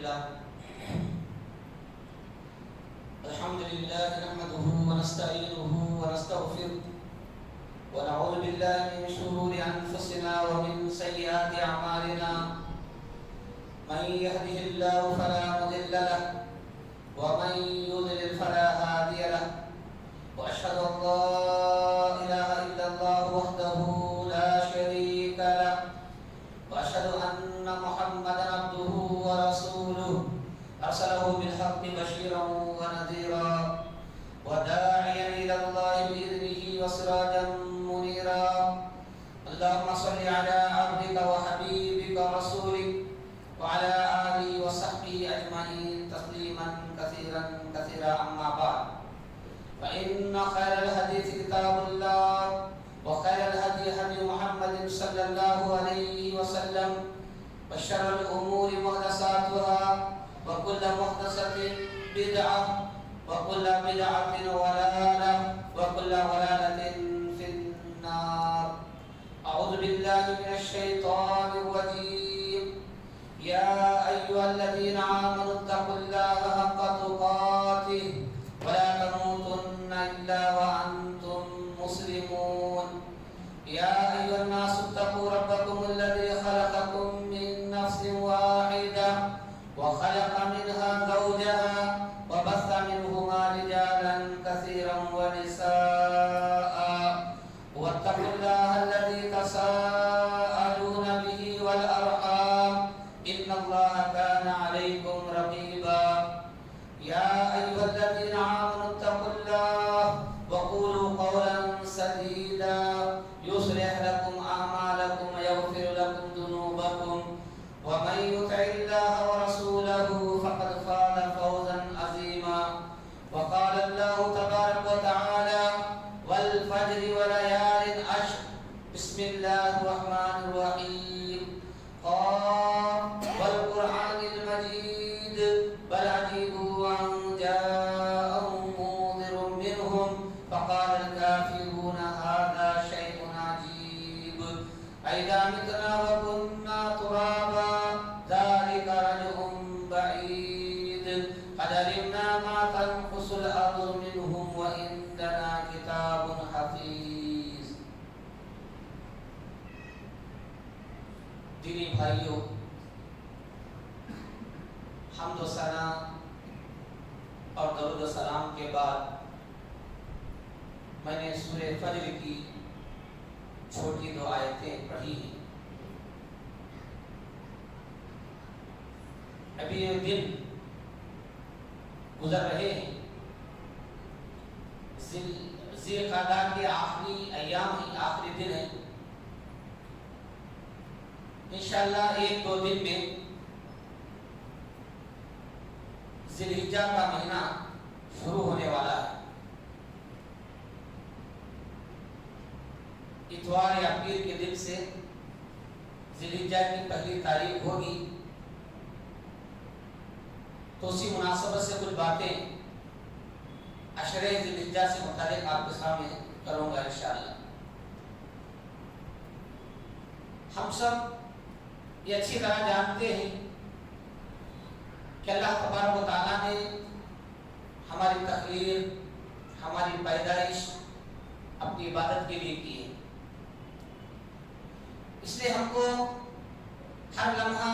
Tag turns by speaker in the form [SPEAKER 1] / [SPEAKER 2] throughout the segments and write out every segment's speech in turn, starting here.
[SPEAKER 1] لله نحمده ونستعينه ونستغفره ونعوذ بالله من شرور أنفسنا ومن سيئات أعمالنا من يهده الله فلا مضل له ومن يضلل فلا هادي له وأشهد أن لا إله إلا الله وحده لا شريك له وأشهد أن محمدا عبده ورسوله أرسله بالحق بشيرا ونذيرا وداعيا إلى الله بإذنه وسراجا منيرا اللهم صل على عبدك وحبيبك ورسولك وعلى آله وصحبه أجمعين تسليما كثيرا كثيرا أما بعد فإن خير الحديث كتاب الله وخير الهدي هدي محمد صلى الله عليه وسلم وشر الأمور محدثاتها وكل محدثة بدعة وكل بدعة ضلالة وكل ضلالة في النار. أعوذ بالله من الشيطان الرجيم. يا أيها الذين آمنوا اتقوا الله حق تقاته ولا تموتن إلا وأنتم مسلمون. يا أيها الناس اتقوا ربكم الذي خلقكم من نفس واحدة وخلق منها زوجها وبث منهما رجالا كثيرا ونساء واتقوا الله الذي تساءلون به والأرحام إن الله كان عليكم رقيبا. يا أيها الذين آمنوا اتقوا الله وقولوا قولا سديدا يصلح لكم أعمالكم ويغفر لكم ذنوبكم ومن يطع الله ورسوله فقد فاز فوزا عظيما. وقال الله تبارك وتعالى والفجر وليال عشر بسم الله الرحمن الرحيم قاف والقرآن المجيد بل عجبوا أن جاءهم منذر منهم فقال الكافرون هذا شيء عجيب أئذا متنا وكنا ترابا ذلك رجع بعيد قد علمنا ما تنقص الأرض منهم وعندنا كتاب حفيظ. دینی بھائیوں، حمد و ثنا اور درود و سلام کے بعد میں نے سورہ فجر کی چھوٹی دو آیتیں پڑھی ہیں. ابھی یہ دن گزر رہے ہیں، ذی القعدہ کے آخری ایام ہیں، آخری دن ہیں. انشاءاللہ ایک دو دن میں ذی الحجہ کا مہینہ شروع ہونے والا ہے. اتوار یا پیر کے دن سے ذی الحجہ کی پہلی تاریخ ہوگی، تو اسی مناسبت سے کچھ باتیں عشرہ ذی الحجہ سے متعلق آپ کے سامنے کروں گا انشاءاللہ. ہم سب یہ اچھی طرح جانتے ہیں کہ اللہ تبارک و تعالیٰ نے ہماری تخلیق، ہماری پیدائش اپنی عبادت کے لیے کی ہے. اس لیے ہم کو ہر لمحہ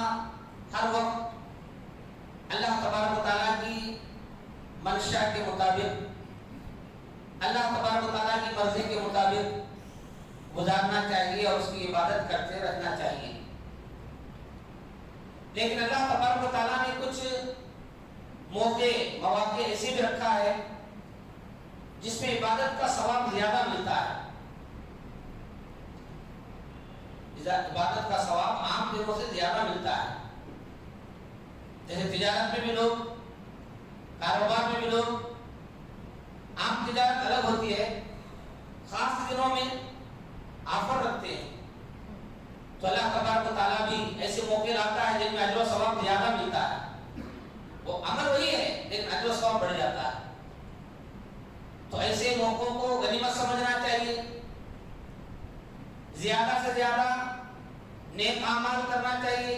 [SPEAKER 1] ہر وقت اللہ تبارک و تعالیٰ کی منشا کے مطابق، اللہ تبارک و تعالیٰ کی مرضی کے مطابق گزارنا چاہیے اور اس کی عبادت کرتے رہنا چاہیے. لیکن اللہ تبارک و تعالیٰ نے کچھ مواقع ایسے بھی رکھا ہے جس میں عبادت کا ثواب زیادہ ملتا ہے. عبادت کا ثواب عام دنوں سے زیادہ ملتا ہے. جیسے تجارت میں بھی لوگ، کاروبار میں بھی لوگ، عام تجارت الگ ہوتی ہے، خاص دنوں میں آفر رکھتے ہیں. تو اللہ تبارک و تعالیٰ بھی ایسے موقع لاتا ہے جن میں اجر و ثواب زیادہ ملتا ہے. وہ عمل وہی ہے لیکن اجر و ثواب بڑھ جاتا ہے. تو ایسے موقعوں کو غنیمت سمجھنا چاہیے، زیادہ سے زیادہ نیک اعمال کرنا چاہیے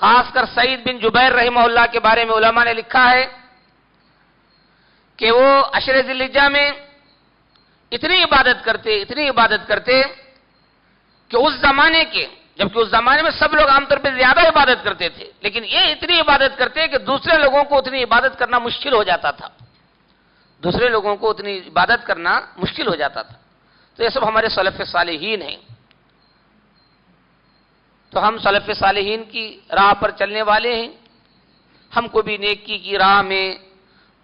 [SPEAKER 1] خاص کر سعید بن جبیر رحمہ اللہ کے بارے میں علماء نے لکھا ہے کہ وہ عشر ذی الحجہ میں اتنی عبادت کرتے کہ اس زمانے کے، جبکہ اس زمانے میں سب لوگ عام طور پہ زیادہ عبادت کرتے تھے، لیکن یہ اتنی عبادت کرتے کہ دوسرے لوگوں کو اتنی عبادت کرنا مشکل ہو جاتا تھا، تو یہ سب ہمارے سلف صالحین ہیں. تو ہم سلف صالحین کی راہ پر چلنے والے ہیں، ہم کو بھی نیکی کی راہ میں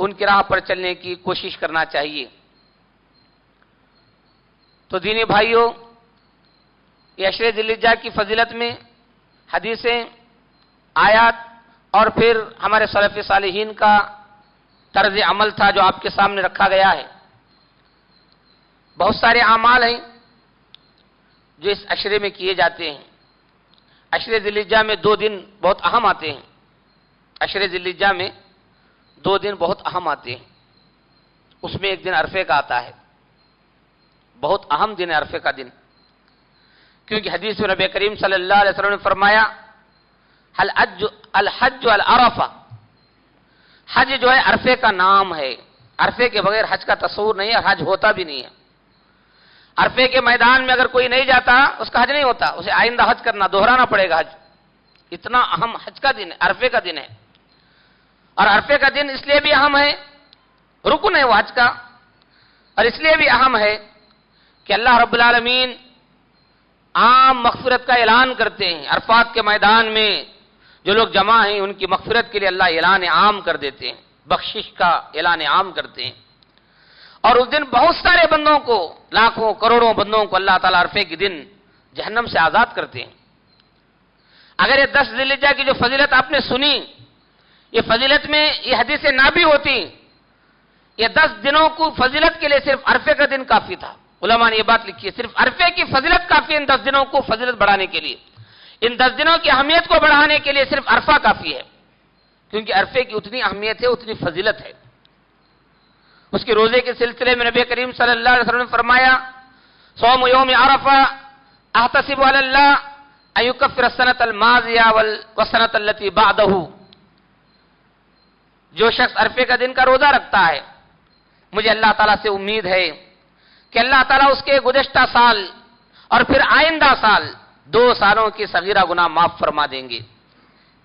[SPEAKER 1] ان کی راہ پر چلنے کی کوشش کرنا چاہیے. تو دینی بھائیوں، یہ عشر ذی الحجہ کی فضیلت میں حدیثیں، آیات اور پھر ہمارے سلف صالحین کا طرز عمل تھا جو آپ کے سامنے رکھا گیا ہے. بہت سارے اعمال ہیں جو اس عشرے میں کیے جاتے ہیں. عشر ذی الحجہ میں 2 دن بہت اہم آتے ہیں. عشر ذی الحجہ میں 2 دن بہت اہم آتے ہیں. اس میں ایک دن عرفے کا آتا ہے، بہت اہم دن ہے عرفے کا دن، کیونکہ حدیث میں نبی کریم صلی اللہ علیہ وسلم نے فرمایا الحج العرفہ، حج جو ہے عرفے کا نام ہے. عرفے کے بغیر حج کا تصور نہیں ہے، حج ہوتا بھی نہیں ہے. عرفے کے میدان میں اگر کوئی نہیں جاتا اس کا حج نہیں ہوتا، اسے آئندہ حج کرنا، دہرانا پڑے گا حج. اتنا اہم حج کا دن ہے، عرفے کا دن ہے. اور عرفے کا دن اس لیے بھی اہم ہے، رکن ہے وہ حج کا، اور اس لیے بھی اہم ہے کہ اللہ رب العالمین عام مغفرت کا اعلان کرتے ہیں. عرفات کے میدان میں جو لوگ جمع ہیں ان کی مغفرت کے لیے اللہ اعلان عام کر دیتے ہیں، بخشش کا اعلان عام کرتے ہیں. اور اس دن بہت سارے بندوں کو، لاکھوں کروڑوں بندوں کو اللہ تعالیٰ عرفے کے دن جہنم سے آزاد کرتے ہیں. اگر یہ 10 ذی الحجہ کی جو فضیلت آپ نے سنی، یہ فضیلت میں یہ حدیثیں نہ بھی ہوتی، یہ 10 دنوں کو فضیلت کے لیے صرف عرفے کا دن کافی تھا. علماء نے یہ بات لکھی ہے، صرف عرفے کی فضیلت کافی ہے ان 10 دنوں کو فضیلت بڑھانے کے لیے. ان 10 دنوں کی اہمیت کو بڑھانے کے لیے صرف عرفہ کافی ہے، کیونکہ عرفے کی اتنی اہمیت ہے، اتنی فضیلت ہے. اس کے روزے کے سلسلے میں نبی کریم صلی اللہ علیہ وسلم نے فرمایا صوم یوم عرفہ احتسب علی اللہ ان یکفر السنۃ الماضیہ والسنۃ التي بعدہ. جو شخص عرفے کا دن کا روزہ رکھتا ہے، مجھے اللہ تعالیٰ سے امید ہے کہ اللہ تعالیٰ اس کے گزشتہ سال اور پھر آئندہ سال 2 سالوں کی صغیرہ گناہ معاف فرما دیں گے.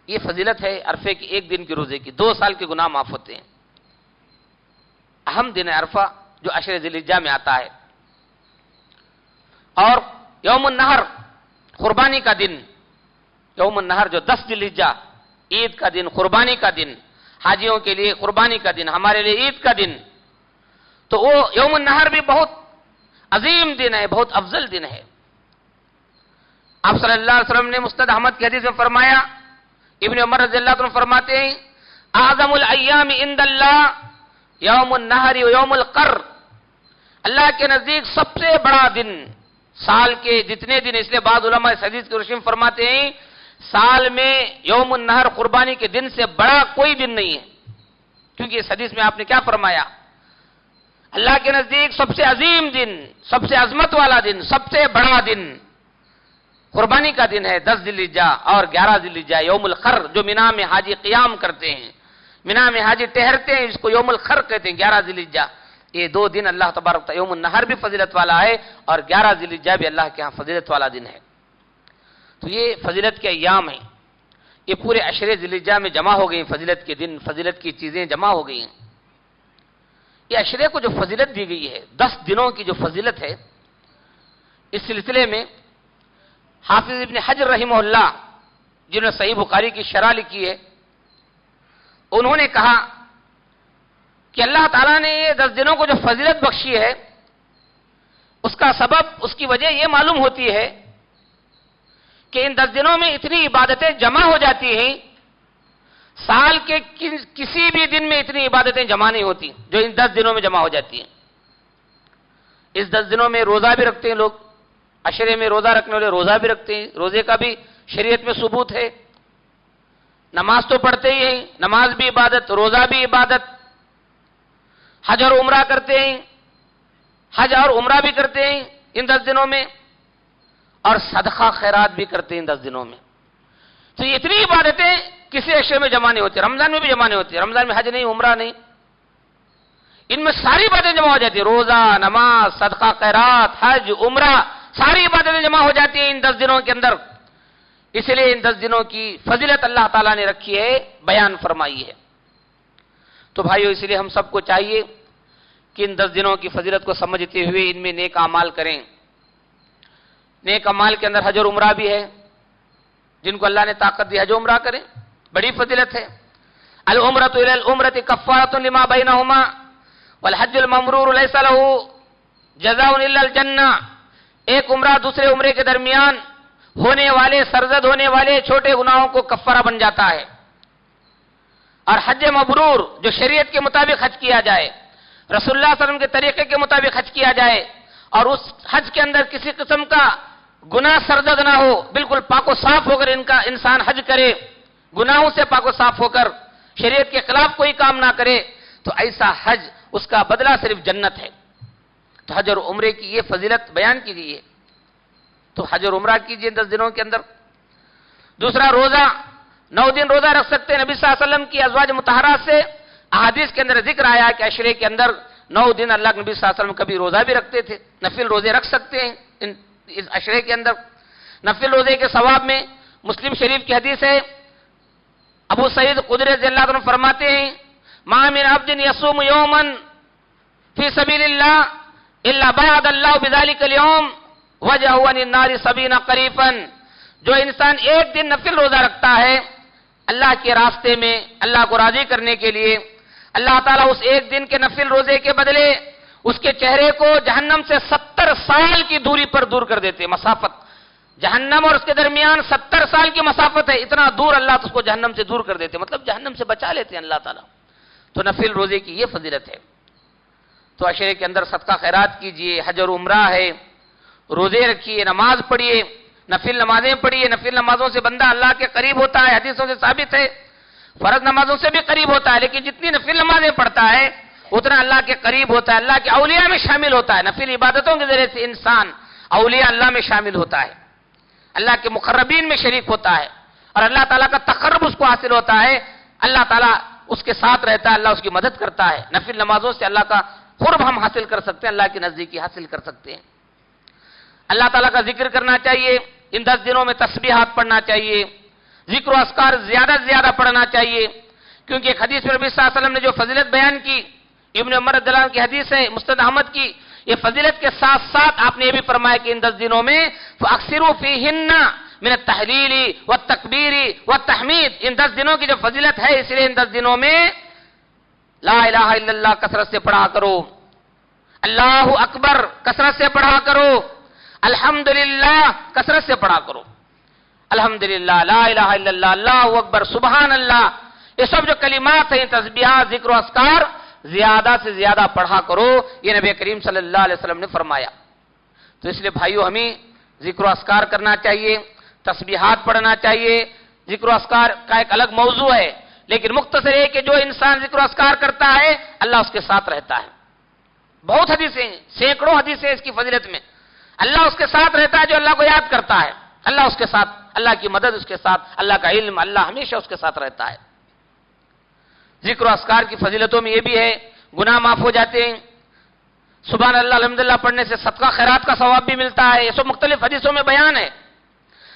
[SPEAKER 1] یہ فضیلت ہے عرفے کی ایک دن کے روزے کی، 2 سال کے گناہ معاف ہوتے ہیں. اہم دن ہے عرفہ جو عشر ذی الحجہ میں آتا ہے. اور یوم النحر، قربانی کا دن، یوم النحر جو 10 ذی الحجہ، عید کا دن، قربانی کا دن، حاجیوں کے لیے قربانی کا دن، ہمارے لیے عید کا دن. تو وہ یوم النحر بھی بہت عظیم دن ہے، بہت افضل دن ہے. آپ صلی اللہ علیہ وسلم نے مسند احمد کی حدیث میں فرمایا، ابن عمر رضی اللہ عنہ فرماتے ہیں اعظم الایام عند اللہ یوم النحر و یوم القر. اللہ کے نزدیک سب سے بڑا دن، سال کے جتنے دن، اس لیے بعض علماء اس حدیث کی روشنی میں فرماتے ہیں سال میں یوم النحر قربانی کے دن سے بڑا کوئی دن نہیں ہے. کیونکہ اس حدیث میں آپ نے کیا فرمایا؟ اللہ کے نزدیک سب سے عظیم دن، سب سے عظمت والا دن، سب سے بڑا دن قربانی کا دن ہے 10 ذی الحجہ اور 11 ذی الحجہ یوم الخر، جو مینا میں حاجی قیام کرتے ہیں، مینا میں حاجی ٹہرتے ہیں، اس کو یوم الخر کہتے ہیں. 11 ذی الحجہ، یہ 2 دن اللہ تبارک تعالیٰ، یوم النحر بھی فضیلت والا ہے اور 11 ذی الحجہ بھی اللہ کے ہاں فضیلت والا دن ہے. تو یہ فضیلت کے ایام ہیں، یہ پورے عشر ذی الحجہ میں جمع ہو گئی. فضیلت کے دن، فضیلت کی چیزیں جمع ہو گئی ہیں. یہ عشرے کو جو فضیلت دی گئی ہے، 10 دنوں کی جو فضیلت ہے، اس سلسلے میں حافظ ابن حجر رحمہ اللہ جنہوں نے صحیح بخاری کی شرح لکھی ہے، انہوں نے کہا کہ اللہ تعالیٰ نے یہ 10 دنوں کو جو فضیلت بخشی ہے، اس کا سبب، اس کی وجہ یہ معلوم ہوتی ہے کہ ان 10 دنوں میں اتنی عبادتیں جمع ہو جاتی ہیں، سال کے کسی بھی دن میں اتنی عبادتیں جمع نہیں ہوتی جو ان 10 دنوں میں جمع ہو جاتی ہیں. اس 10 دنوں میں روزہ بھی رکھتے ہیں لوگ، عشرے میں روزہ رکھنے والے روزہ بھی رکھتے ہیں، روزے کا بھی شریعت میں ثبوت ہے. نماز تو پڑھتے ہی ہیں، نماز بھی عبادت، روزہ بھی عبادت. حج اور عمرہ کرتے ہیں، حج اور عمرہ بھی کرتے ہیں ان 10 دنوں میں، اور صدقہ خیرات بھی کرتے ہیں ان 10 دنوں میں. تو
[SPEAKER 2] تو یہ اتنی عبادتیں کسی عشرے میں جمع نہیں ہوتی، رمضان میں بھی جمع نہیں ہوتی، رمضان میں حج نہیں، عمرہ نہیں، ان میں ساری باتیں جمع ہو جاتی ہیں، روزہ، نماز، صدقہ خیرات، حج، عمرہ، ساری عبادتیں جمع ہو جاتی ہیں ان 10 دنوں کے اندر. اس لیے ان 10 دنوں کی فضیلت اللہ تعالیٰ نے رکھی ہے، بیان فرمائی ہے. تو بھائیو اس لیے ہم سب کو چاہیے کہ ان 10 دنوں کی فضیلت کو سمجھتے ہوئے ان میں نیک اعمال کریں. نیک اعمال کے اندر حج اور عمرہ بھی ہے، جن کو اللہ نے طاقت دی حج و عمرہ کریں، بڑی فضیلت ہے. العمرۃ الی العمرۃ کفارۃ لما بینہما والحج المبرور لیس لہ جزاء الا الجنہ. ایک عمرہ دوسرے عمرے کے درمیان ہونے والے سرزد ہونے والے چھوٹے گناہوں کو کفارہ بن جاتا ہے. اور حج مبرور جو شریعت کے مطابق حج کیا جائے، رسول اللہ صلی اللہ علیہ وسلم کے طریقے کے مطابق حج کیا جائے، اور اس حج کے اندر کسی قسم کا گناہ سرزد نہ ہو، بالکل پاک و صاف ہو کر انسان حج کرے، گناہوں سے پاک و صاف ہو کر شریعت کے خلاف کوئی کام نہ کرے، تو ایسا حج اس کا بدلہ صرف جنت ہے. تو حج اور عمرے کی یہ فضیلت بیان کی گئی ہے. تو حج اور عمرہ کیجئے 10 دنوں کے اندر. دوسرا روزہ، 9 دن روزہ رکھ سکتے ہیں. نبی صلی اللہ علیہ وسلم کی ازواج مطہرات سے احادیث کے اندر ذکر آیا کہ عشرے کے اندر 9 دن اللہ کے نبی صلی اللہ علیہ وسلم کبھی روزہ بھی رکھتے تھے. نفل روزے رکھ سکتے ہیں اس عشرے کے اندر. نفل روزے کے ثواب میں مسلم شریف کی حدیث ہے، ابو سعید خدری رضی اللہ عنہ فرماتے ہیں، ما من عبد یصوم یوما فی سبیل اللہ الا بعد اللہ بذلک اليوم وجهه عن النار 70 قریفا. جو انسان ایک دن نفل روزہ رکھتا ہے اللہ کے راستے میں اللہ کو راضی کرنے کے لیے، اللہ تعالیٰ اس ایک دن کے نفل روزے کے بدلے اس کے چہرے کو جہنم سے 70 سال کی دوری پر دور کر دیتے. مسافت جہنم اور اس کے درمیان 70 سال کی مسافت ہے، اتنا دور اللہ اس کو جہنم سے دور کر دیتے، مطلب جہنم سے بچا لیتے ہیں اللہ تعالیٰ. تو نفل روزے کی یہ فضیلت ہے. تو عشرے کے اندر صدقہ خیرات کیجئے، حج اور عمرہ ہے، روزے رکھیے، نماز پڑھیے، نفل نمازیں پڑھیے. نفل نمازوں سے بندہ اللہ کے قریب ہوتا ہے، حدیثوں سے ثابت ہے. فرض نمازوں سے بھی قریب ہوتا ہے، لیکن جتنی نفل نمازیں پڑھتا ہے اتنا اللہ کے قریب ہوتا ہے، اللہ کے اولیاء میں شامل ہوتا ہے. نفل عبادتوں کے ذریعے سے انسان اولیاء اللہ میں شامل ہوتا ہے، اللہ کے مقربین میں شریک ہوتا ہے، اور اللہ تعالیٰ کا تقرب اس کو حاصل ہوتا ہے. اللہ تعالیٰ اس کے ساتھ رہتا ہے، اللہ اس کی مدد کرتا ہے. نفل نمازوں سے اللہ کا قرب ہم حاصل کر سکتے ہیں، اللہ کی نزدیکی حاصل کر سکتے ہیں. اللہ تعالیٰ کا ذکر کرنا چاہیے. ان 10 دنوں میں تسبیحات پڑھنا چاہیے، ذکر و اذکار زیادہ سے زیادہ پڑھنا چاہیے. کیونکہ ایک حدیث میں نبی صلی اللہ علیہ وسلم نے جو فضیلت بیان کی، ابن عمر رضی اللہ عنہ کی حدیث ہے مسند احمد کی، یہ فضیلت کے ساتھ ساتھ آپ نے یہ بھی فرمایا کہ ان 10 دنوں میں فاکثروا فیہن من التحلیل والتکبیر والتحمید. ان 10 دنوں کی جو فضیلت ہے، اس لیے ان 10 دنوں میں لا الہ الا اللہ کثرت سے پڑھا کرو، اللہ اکبر کثرت سے پڑھا کرو، الحمدللہ کثرت سے پڑھا کرو. الحمدللہ، لا الہ الا اللہ، اللہ اکبر، سبحان اللہ، یہ سب جو کلمات ہیں، تسبیحات، ذکر و اذکار زیادہ سے زیادہ پڑھا کرو. یہ نبی کریم صلی اللہ علیہ وسلم نے فرمایا. تو اس لیے بھائیو ہمیں ذکر و اذکار کرنا چاہیے، تسبیحات پڑھنا چاہیے. ذکر و اذکار کا ایک الگ موضوع ہے، لیکن مختصر ہے کہ جو انسان ذکر و اذکار کرتا ہے اللہ اس کے ساتھ رہتا ہے. بہت حدیثیں ہیں، سینکڑوں حدیثیں اس کی فضیلت میں. اللہ اس کے ساتھ رہتا ہے جو اللہ کو یاد کرتا ہے، اللہ اس کے ساتھ، اللہ کی مدد اس کے ساتھ، اللہ کا علم، اللہ ہمیشہ اس کے ساتھ رہتا ہے. ذکر و اذکار کی فضیلتوں میں یہ بھی ہے، گناہ معاف ہو جاتے ہیں. سبحان اللہ الحمدللہ پڑھنے سے صدقہ خیرات کا ثواب بھی ملتا ہے. یہ سب مختلف حدیثوں میں بیان ہے.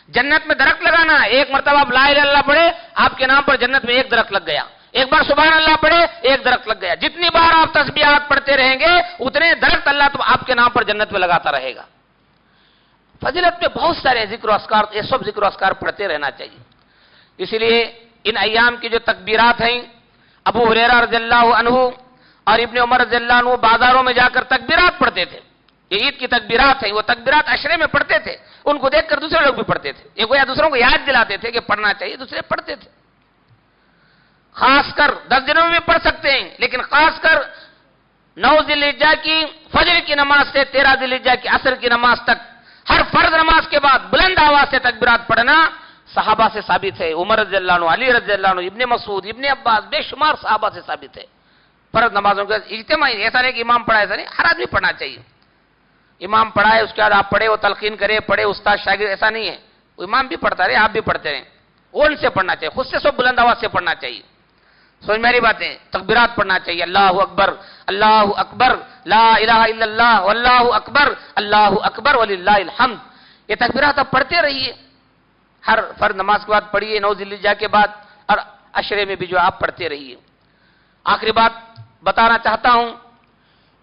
[SPEAKER 2] جنت میں درخت لگانا، ایک مرتبہ آپ لا الہ الا اللہ پڑھے، آپ کے نام پر جنت میں ایک درخت لگ گیا. ایک بار سبحان اللہ پڑھے، ایک درخت لگ گیا. جتنی بار آپ تسبیحات پڑھتے رہیں گے اتنے درخت اللہ تو آپ کے نام پر جنت میں لگاتا رہے گا. فضیلت میں بہت سارے ذکر و اذکار، یہ سب ذکر و اذکار پڑھتے رہنا چاہیے. اسی لیے ان ایام کی جو تکبیرات ہیں، ابو ہریرہ رضی اللہ عنہ اور ابن عمر رضی اللہ عنہ بازاروں میں جا کر تکبیرات پڑھتے تھے. یہ عید کی تکبیرات ہیں، وہ تکبیرات عشرے میں پڑھتے تھے. ان کو دیکھ کر دوسرے لوگ بھی پڑھتے تھے. یہ گویا دوسروں کو یاد دلاتے تھے کہ پڑھنا چاہیے، دوسرے پڑھتے تھے. خاص کر 10 دنوں میں بھی پڑھ سکتے ہیں، لیکن خاص کر 9 ذی الحجہ کی فجر کی نماز سے 13 ذی الحجہ کی عصر کی نماز تک ہر فرض نماز کے بعد بلند آواز سے تکبیرات پڑھنا صحابہ سے ثابت ہے. عمر رضی اللہ عنہ، علی رضی اللہ عنہ، ابن مسعود، ابن عباس، بے شمار صحابہ سے ثابت ہے. فرض نمازوں کا اجتماعی، ایسا نہیں کہ امام پڑھا، ایسا نہیں، ہر آدمی پڑھنا چاہیے. امام پڑھائے اس کے بعد آپ پڑھے، وہ تلقین کرے، پڑھے استاد شاگرد، ایسا نہیں ہے. وہ امام بھی پڑھتا رہے، آپ بھی پڑھتے رہیں. اون سے پڑھنا چاہیے، خود سے سب بلند آواز سے پڑھنا چاہیے. سمجھ میری باتیں؟ تکبیرات پڑھنا چاہیے، اللہ اکبر لا الہ الا اللہ واللہ اکبر وللہ الحمد. یہ تکبیرات آپ پڑھتے رہیے، ہر فرض نماز کے بعد پڑھیے، 9 ذی الحجہ کے بعد، اور عشرے میں بھی جو آپ پڑھتے رہیے. آخری بات بتانا چاہتا ہوں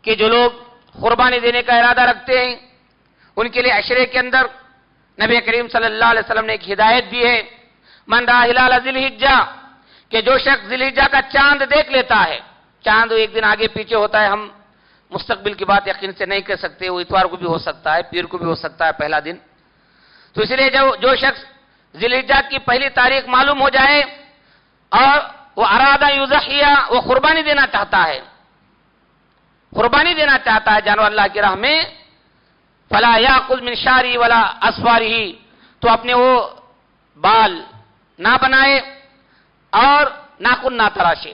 [SPEAKER 2] کہ جو لوگ قربانی دینے کا ارادہ رکھتے ہیں ان کے لیے عشرے کے اندر نبی کریم صلی اللہ علیہ وسلم نے ایک ہدایت دی ہے، من رأى ہلال ذی الحجہ، کہ جو شخص ذی الحجہ کا چاند دیکھ لیتا ہے، چاند ایک دن آگے پیچھے ہوتا ہے، ہم مستقبل کی بات یقین سے نہیں کر سکتے، وہ اتوار کو بھی ہو سکتا ہے، پیر کو بھی ہو سکتا ہے پہلا دن. تو اس لیے جو شخص ذی الحجہ کی پہلی تاریخ معلوم ہو جائے اور وہ ارادہ یضحیہ، وہ قربانی دینا چاہتا ہے، جانور اللہ کی راہ میں، فلا یاخذ من شعری ولا اصفارہ، تو اپنے وہ بال نہ بنائے اور ناخن نہ تراشے.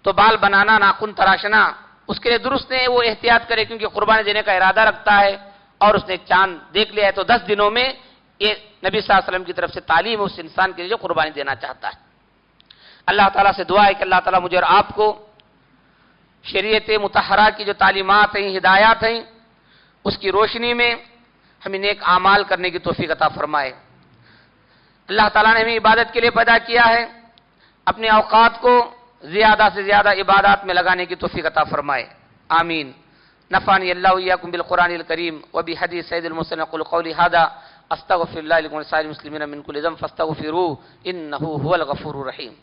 [SPEAKER 2] تو بال بنانا، ناخن تراشنا اس کے لیے درست نہیں، وہ احتیاط کرے کیونکہ قربانی دینے کا ارادہ رکھتا ہے اور اس نے چاند دیکھ لیا ہے تو 10 دنوں میں، یہ نبی صلی اللہ علیہ وسلم کی طرف سے تعلیم ہے اس انسان کے لیے جو قربانی دینا چاہتا ہے. اللہ تعالیٰ سے دعا ہے کہ اللہ تعالیٰ مجھے اور آپ کو شریعت مطہرہ کی جو تعلیمات ہیں، ہدایات ہیں، اس کی روشنی میں ہمیں نیک اعمال کرنے کی توفیق عطا فرمائے. اللہ تعالیٰ نے ہمیں عبادت کے لیے پیدا کیا ہے، اپنے اوقات کو زیادہ سے زیادہ عبادات میں لگانے کی توفیق عطا فرمائے. آمین. نفعنی اللہ وإیاکم بالقرآن الکریم وبحدیث سید المرسلین. اقول قولی ھذا استغفر اللہ لکم ولسائر المسلمین من کل ذنب فاستغفروہ انہ ھو الغفور الرحیم.